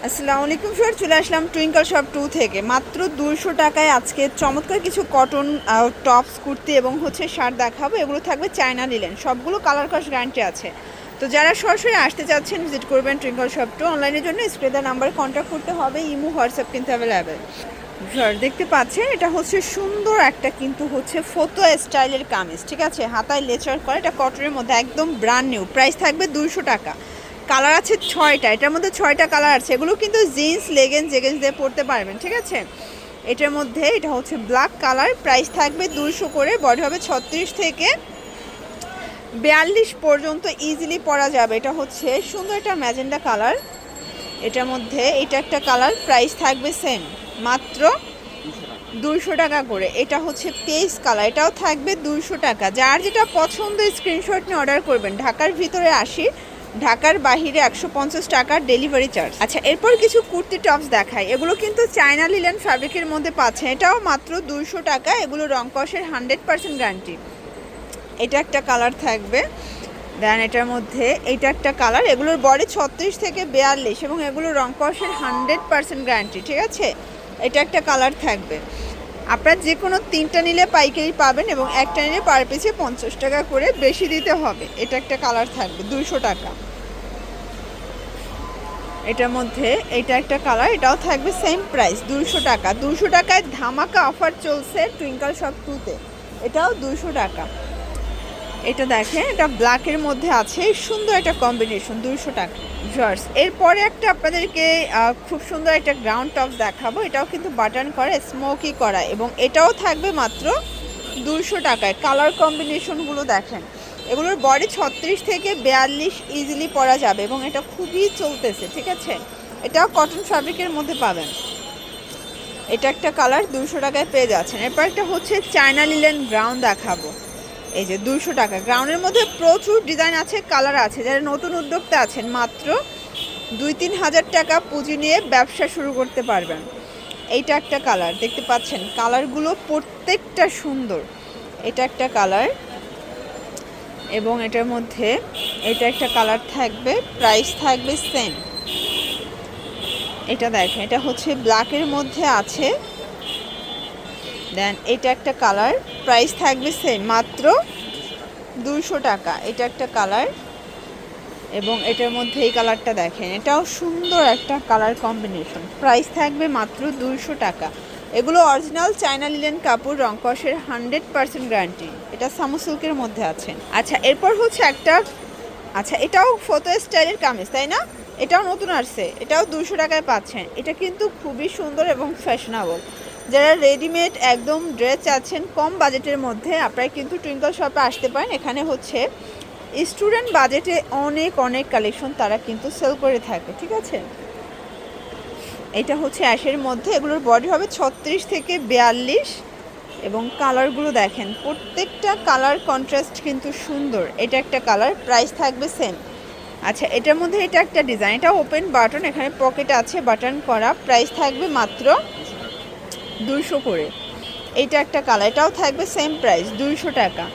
আসসালামু আলাইকুম স্যার, চলে আসলাম টুইঙ্কল শপ 2 থেকে। মাত্র 200 টাকায় আজকে চমৎকার কিছু কটন টপস, কুর্তি এবং শার্ট দেখাবো। এগুলো থাকবে চায়না লিলেন, সবগুলো কালার কস গ্যারান্টি আছে। তো যারা সরাসরি আসতে চাচ্ছেন ভিজিট করবেন টুইঙ্কল শপ 2। অনলাইনের জন্য স্ক্রিনে নাম্বারে কন্ট্যাক্ট করতে হবে, ইমো হোয়াটসঅ্যাপ কিন্তু অ্যাভেলেবেল। স্যার দেখতে পাচ্ছেন এটা সুন্দর একটা ফটো স্টাইলের কামিজ, ঠিক আছে, হাতায় লেচার করা, এটা কটনের মধ্যে একদম ব্র্যান্ড নিউ। প্রাইস থাকবে 200 টাকা। কালার আছে 6টা, এটার মধ্যে 6টা কালার আছে। এগুলো কিন্তু জিন্স, লেগিংস দিয়ে পরতে পারবেন, ঠিক আছে। এটার মধ্যে এটা ব্ল্যাক কালার, প্রাইস থাকবে 200 করে। বডি হবে 36 থেকে 42 পর্যন্ত ইজিলি পরা যাবে। এটা সুন্দর একটা ম্যাজেন্ডা কালার। এটার মধ্যে এটা একটা কালার, প্রাইস থাকবে সেম, মাত্র 200 টাকা করে। এটা পেস কালার, এটাও থাকবে 200 টাকা। যার যেটা পছন্দ স্ক্রিনশট নিয়ে অর্ডার করবেন। ঢাকার ভিতরে 80, ঢাকার বাহিরে 150 টাকার ডেলিভারি চার্জ। আচ্ছা, এরপর কিছু কুর্তি টপস দেখাই। এগুলো কিন্তু চায়না লিলেন ফ্যাব্রিকের মধ্যে পাচ্ছেন, এটাও মাত্র 200 টাকা। এগুলো রং কষের 100% গ্যারান্টি। এটা একটা কালার থাকবে, দেন এটার মধ্যে এইটা একটা কালার। এগুলোর বডি 36 থেকে 42 এবং এগুলো রং কষের 100% গ্যারান্টি, ঠিক আছে। এটা একটা কালার থাকবে। আপনারা যে কোনো 3টা নিলে পাইকারি পাবেন এবং একটা নিলে পার পিসে 50 টাকা করে বেশি দিতে হবে। এটা একটা কালার থাকবে 200 টাকা। এটার মধ্যে এটা একটা কালার, এটাও থাকবে সেম প্রাইস 200 টাকা। 200 টাকায় ধামাকা অফার চলছে টুইঙ্কল শপ 2-তে, এটাও 200 টাকা। এটা দেখেন, এটা ব্ল্যাকের মধ্যে আছে, সুন্দর একটা কম্বিনেশন, 200 টাকা। ভিউয়ার্স, এরপরে একটা আপনাদেরকে খুব সুন্দর একটা গ্রাউন্ড টপস দেখাবো। এটাও কিন্তু বাটন করা, স্মোকি করা এবং এটাও থাকবে মাত্র 200 টাকায়। কালার কম্বিনেশনগুলো দেখেন। এগুলোর বডি 36 থেকে 42 ইজিলি পরা যাবে এবং এটা খুবই চলতেছে, ঠিক আছে। এটাও কটন ফ্যাব্রিকের মধ্যে পাবেন। এটা একটা কালার, 200 টাকায় পেয়ে যাচ্ছেন। এরপর একটা চায়না লিলেন গ্রাউন্ড দেখাবো। এই যে 200 টাকা। গ্রাউন্ডের মধ্যে প্রচুর ডিজাইন আছে, কালার আছে। যারা নতুন উদ্যোক্তা আছেন, মাত্র 2-3 হাজার টাকা পুঁজি নিয়ে ব্যবসা শুরু করতে পারবেন। এইটা একটা কালার, দেখতে পাচ্ছেন কালারগুলো প্রত্যেকটা সুন্দর। এটা একটা কালার এবং এটার মধ্যে এটা একটা কালার থাকবে, প্রাইস থাকবে সেম। এটা দেখেন, এটা ব্ল্যাকের মধ্যে আছে। দেন এটা একটা কালার, প্রাইস থাকবে সেম, মাত্র 200 টাকা। এটা একটা কালার এবং এটার মধ্যে এই কালারটা দেখেন, এটাও সুন্দর একটা কালার কম্বিনেশন। প্রাইস থাকবে মাত্র 200 টাকা। এগুলো অরিজিনাল চায়না লিলেন কাপড়, রং কষের 100% গ্যারান্টি। এটা সামু সিল্কের মধ্যে আছে। আচ্ছা, এরপর একটা, আচ্ছা এটাও ফটো স্টাইলের কামিজ, তাই না? এটাও নতুন আসছে, এটাও 200 টাকায় পাচ্ছেন। এটা কিন্তু খুবই সুন্দর এবং ফ্যাশনেবল। যারা রেডিমেড একদম ড্রেস চাচ্ছেন কম বাজেটের মধ্যে, আপনারা কিন্তু টুইঙ্কল শপে আসতে পারেন। এখানে স্টুডেন্ট বাজেটে অনেক কালেকশন তারা কিন্তু সেল করে থাকে, ঠিক আছে। এটা অ্যাশের মধ্যে, এগুলোর বডি হবে 36 থেকে 42 এবং কালারগুলো দেখেন, প্রত্যেকটা কালার কন্ট্রাস্ট কিন্তু সুন্দর। এটা একটা কালার, প্রাইস থাকবে সেম। আচ্ছা, এটার মধ্যে এটা একটা ডিজাইন, এটা ওপেন বাটন, এখানে পকেট আছে বাটন করা, প্রাইস থাকবে মাত্র 200 করে। এটা একটা কালার, এটাও থাকবে সেম প্রাইস 200 টাকা।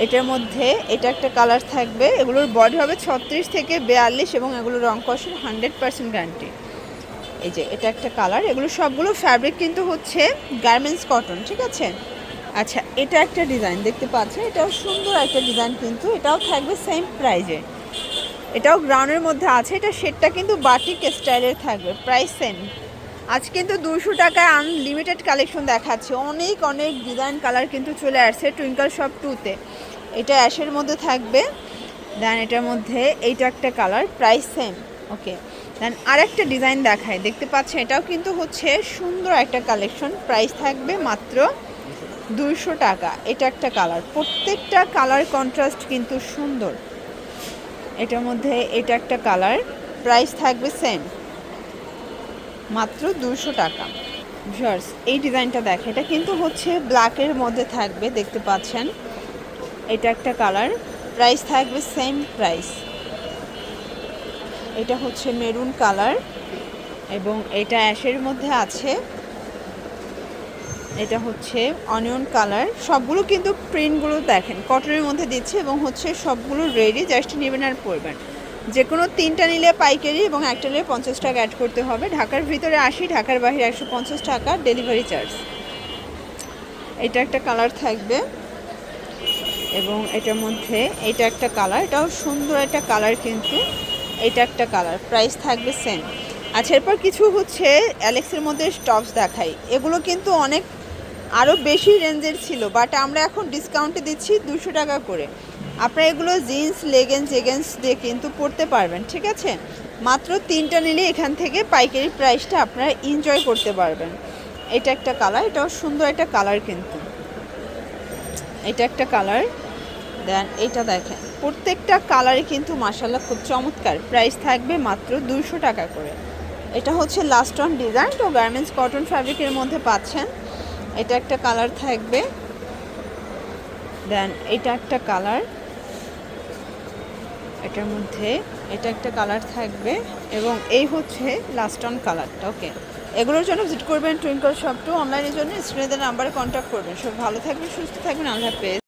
এটার মধ্যে এটা একটা কালার থাকবে। এগুলোর বডি হবে 36 থেকে 42 এবং এগুলো রং কষের 100% গ্যারান্টি। এই যে এটা একটা কালার। এগুলো সবগুলো ফ্যাব্রিক কিন্তু গার্মেন্টস কটন, ঠিক আছে। আচ্ছা, এটা একটা ডিজাইন দেখতে পাচ্ছেন, এটাও সুন্দর একটা ডিজাইন, কিন্তু এটাও থাকবে সেম প্রাইজে। এটাও গ্রাউন্ডের মধ্যে আছে। এটা শেডটা কিন্তু বাটিক স্টাইলের থাকবে, প্রাইস সেম। আজ কিন্তু 200 টাকায় আনলিমিটেড কালেকশন দেখাচ্ছে। অনেক ডিজাইন কালার কিন্তু চলে আসছে টুইঙ্কল শপ 2-তে। এটা অ্যাশের মধ্যে থাকবে। দেন এটার মধ্যে এইটা একটা কালার, প্রাইস সেম। ওকে, দেন আরেকটা ডিজাইন দেখায়, দেখতে পাচ্ছেন এটাও কিন্তু সুন্দর একটা কালেকশন। প্রাইস থাকবে মাত্র 200 টাকা। এটা একটা কালার, প্রত্যেকটা কালার কন্ট্রাস্ট কিন্তু সুন্দর। এটার মধ্যে এটা একটা কালার, প্রাইস থাকবে সেম, মাত্র 200 টাকা। ভিউয়ার্স, এই ডিজাইনটা দেখে, এটা কিন্তু ব্ল্যাকের মধ্যে থাকবে, দেখতে পাচ্ছেন। এটা একটা কালার, প্রাইস থাকবে সেম প্রাইস। এটা মেরুন কালার এবং এটা অ্যাশের মধ্যে আছে। এটা অনিয়ন কালার। সবগুলো কিন্তু প্রিন্টগুলো দেখেন কটনের মধ্যে দিচ্ছে এবং সবগুলো রেডি, জাস্ট নেবেন আর পরবেন। যে কোনো 3টা নিলে পাইকারি এবং একটা নিলে 50 টাকা অ্যাড করতে হবে। ঢাকার ভিতরে 80, ঢাকার বাইরে 150 টাকা ডেলিভারি চার্জ। এটা একটা কালার থাকবে এবং এটার মধ্যে এটা একটা কালার, এটাও সুন্দর একটা কালার, কিন্তু এটা একটা কালার, প্রাইস থাকবে সেম। আচ্ছা, এরপর কিছু হচ্ছে অ্যালেক্সের মধ্যে টপস দেখাই। এগুলো কিন্তু অনেক আরও বেশি রেঞ্জের ছিল, বাট আমরা এখন ডিসকাউন্টে দিচ্ছি 200 টাকা করে। আপনারা এগুলো জিন্স, জেগেন্স দিয়ে কিন্তু পরতে পারবেন, ঠিক আছে? মাত্র 3টা নিলে এখান থেকে পাইকারি প্রাইসটা আপনারা এনজয় করতে পারবেন। এটা একটা কালার, এটাও সুন্দর একটা কালার, কিন্তু এটা একটা কালার। দেন এটা দেখেন, প্রত্যেকটা কালারই কিন্তু মাশাআল্লাহ খুব চমৎকার। প্রাইস থাকবে মাত্র 200 টাকা করে। এটা হচ্ছে লাস্ট অন ডিজাইন, তো গার্মেন্টস কটন ফ্যাব্রিকের মধ্যে পাচ্ছেন। এটা একটা কালার থাকবে। দেন এটা একটা কালার, এটার মধ্যে এটা একটা কালার থাকবে এবং এই হচ্ছে লাস্ট অন কালারটা। ওকে, এগুলোর জন্য ভিজিট করবেন টুইঙ্কল শপ 2। অনলাইনের জন্য স্ক্রিনে দেওয়া নাম্বারে কন্ট্যাক্ট করবেন। সব ভালো থাকবেন, সুস্থ থাকবেন, আল্লাহ হাফেজ।